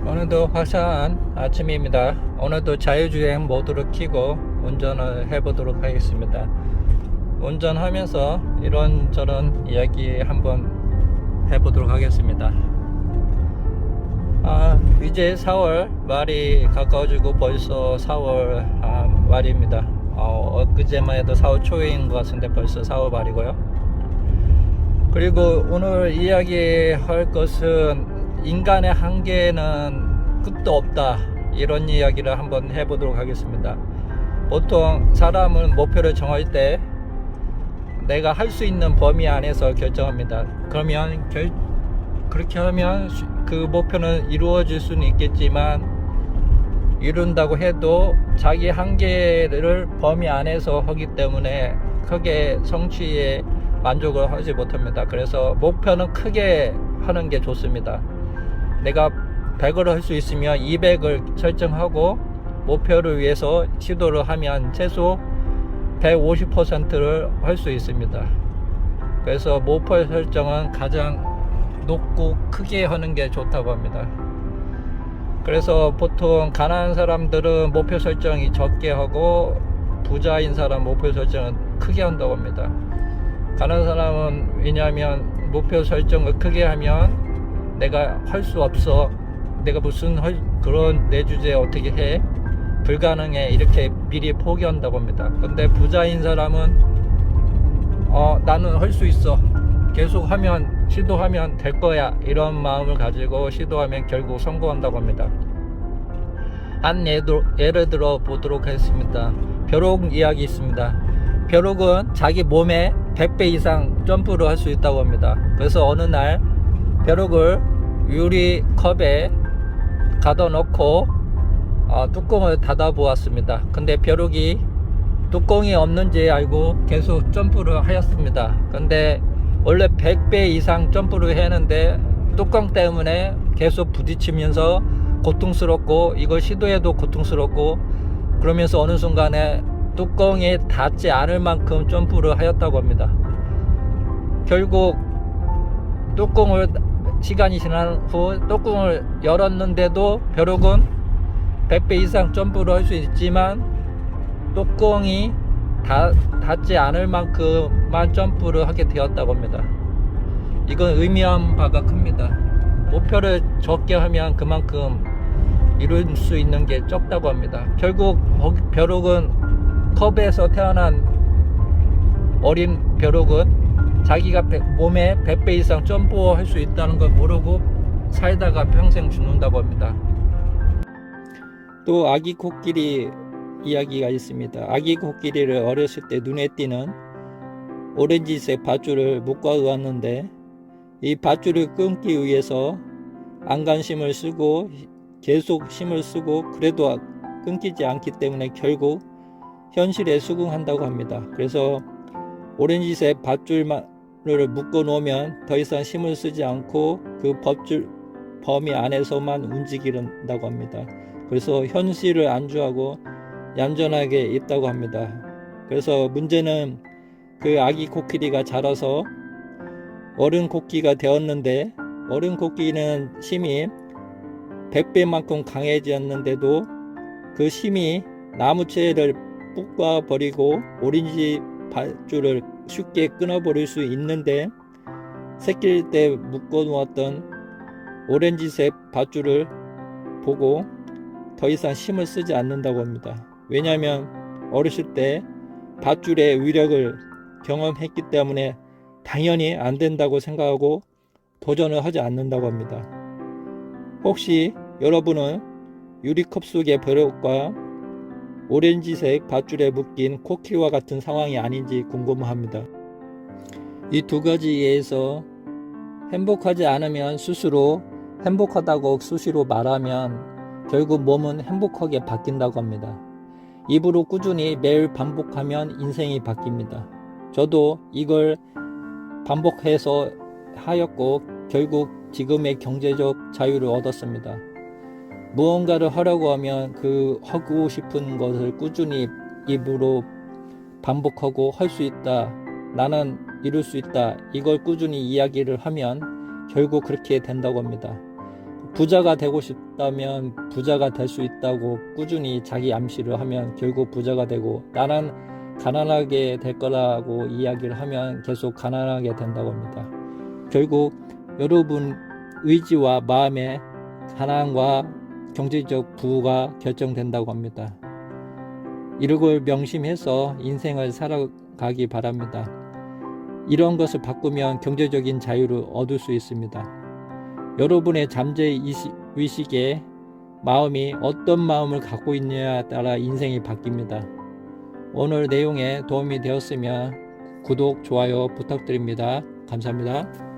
오늘도 화사한 아침입니다. 오늘도 자율주행 모드를 켜고 운전을 해보도록 하겠습니다. 운전하면서 이런저런 이야기 한번 해보도록 하겠습니다. 이제 4월 말이 가까워지고 벌써 4월 말입니다. 엊그제만 해도 4월 초인 것 같은데 벌써 4월 말이고요. 그리고 오늘 이야기할 것은 인간의 한계는 끝도 없다, 이런 이야기를 한번 해보도록 하겠습니다. 보통 사람은 목표를 정할 때 내가 할 수 있는 범위 안에서 결정합니다. 그러면 그렇게 하면 그 목표는 이루어질 수는 있겠지만, 이룬다고 해도 자기 한계를 범위 안에서 하기 때문에 크게 성취에 만족을 하지 못합니다. 그래서 목표는 크게 하는 게 좋습니다. 내가 100을 할 수 있으면 200을 설정하고 목표를 위해서 시도를 하면 최소 150%를 할 수 있습니다. 그래서 목표 설정은 가장 높고 크게 하는 게 좋다고 합니다. 그래서 보통 가난한 사람들은 목표 설정이 적게 하고 부자인 사람 목표 설정은 크게 한다고 합니다. 가난한 사람은 왜냐하면 목표 설정을 크게 하면 내가 할 수 없어, 내가 무슨 그런 내 주제에 어떻게 해, 불가능해, 이렇게 미리 포기한다고 합니다. 근데 부자인 사람은 나는 할 수 있어, 계속하면 시도하면 될 거야, 이런 마음을 가지고 시도하면 결국 성공한다고 합니다. 한 예를 들어 보도록 하겠습니다. 벼룩 이야기 있습니다. 벼룩은 자기 몸에 100배 이상 점프를 할 수 있다고 합니다. 그래서 어느 날 벼룩을 유리컵에 가둬 놓고 뚜껑을 닫아 보았습니다. 근데 벼룩이 뚜껑이 없는지 알고 계속 점프를 하였습니다. 근데 원래 100배 이상 점프를 했는데 뚜껑 때문에 계속 부딪히면서 고통스럽고, 이걸 시도해도 고통스럽고, 그러면서 어느 순간에 뚜껑이 닿지 않을 만큼 점프를 하였다고 합니다. 결국 뚜껑을 시간이 지난 후 뚜껑을 열었는데도 벼룩은 100배 이상 점프를 할 수 있지만 뚜껑이 닿지 않을 만큼만 점프를 하게 되었다고 합니다. 이건 의미한 바가 큽니다. 목표를 적게 하면 그만큼 이룰 수 있는 게 적다고 합니다. 결국 벼룩은 컵에서 태어난 어린 벼룩은 자기가 몸에 100배 이상 점프할 수 있다는 걸 모르고 살다가 평생 죽는다고 합니다. 또 아기 코끼리 이야기가 있습니다. 아기 코끼리를 어렸을 때 눈에 띄는 오렌지색 밧줄을 묶어 놓았는데, 이 밧줄을 끊기 위해서 안간힘을 쓰고 계속 힘을 쓰고 그래도 끊기지 않기 때문에 결국 현실에 수긍한다고 합니다. 그래서 오렌지색 밧줄을 묶어 놓으면 더 이상 힘을 쓰지 않고 그 밧줄 범위 안에서만 움직인다고 합니다. 그래서 현실을 안주하고 얌전하게 있다고 합니다. 그래서 문제는 그 아기 코끼리가 자라서 어른 코끼리가 되었는데, 어른 코끼리는 힘이 100배만큼 강해졌는데도 그 힘이 나무채를 뽑아버리고 오렌지 밧줄을 쉽게 끊어버릴 수 있는데, 새끼일 때 묶어 놓았던 오렌지색 밧줄을 보고 더 이상 힘을 쓰지 않는다고 합니다. 왜냐하면 어렸을 때 밧줄의 위력을 경험했기 때문에 당연히 안 된다고 생각하고 도전을 하지 않는다고 합니다. 혹시 여러분은 유리컵 속의 벼룩과 오렌지색 밧줄에 묶인 코끼리와 같은 상황이 아닌지 궁금합니다. 이 두 가지에서 행복하지 않으면 스스로 행복하다고 수시로 말하면 결국 몸은 행복하게 바뀐다고 합니다. 입으로 꾸준히 매일 반복하면 인생이 바뀝니다. 저도 이걸 반복해서 하였고 결국 지금의 경제적 자유를 얻었습니다. 무언가를 하려고 하면 그 하고 싶은 것을 꾸준히 입으로 반복하고 할 수 있다, 나는 이룰 수 있다, 이걸 꾸준히 이야기를 하면 결국 그렇게 된다고 합니다. 부자가 되고 싶다면 부자가 될 수 있다고 꾸준히 자기 암시를 하면 결국 부자가 되고, 나는 가난하게 될 거라고 이야기를 하면 계속 가난하게 된다고 합니다. 결국 여러분 의지와 마음의 가난과 경제적 부가 결정된다고 합니다. 이걸 명심해서 인생을 살아가기 바랍니다. 이런 것을 바꾸면 경제적인 자유를 얻을 수 있습니다. 여러분의 잠재의식에 마음이 어떤 마음을 갖고 있느냐에 따라 인생이 바뀝니다. 오늘 내용에 도움이 되었으면 구독, 좋아요 부탁드립니다. 감사합니다.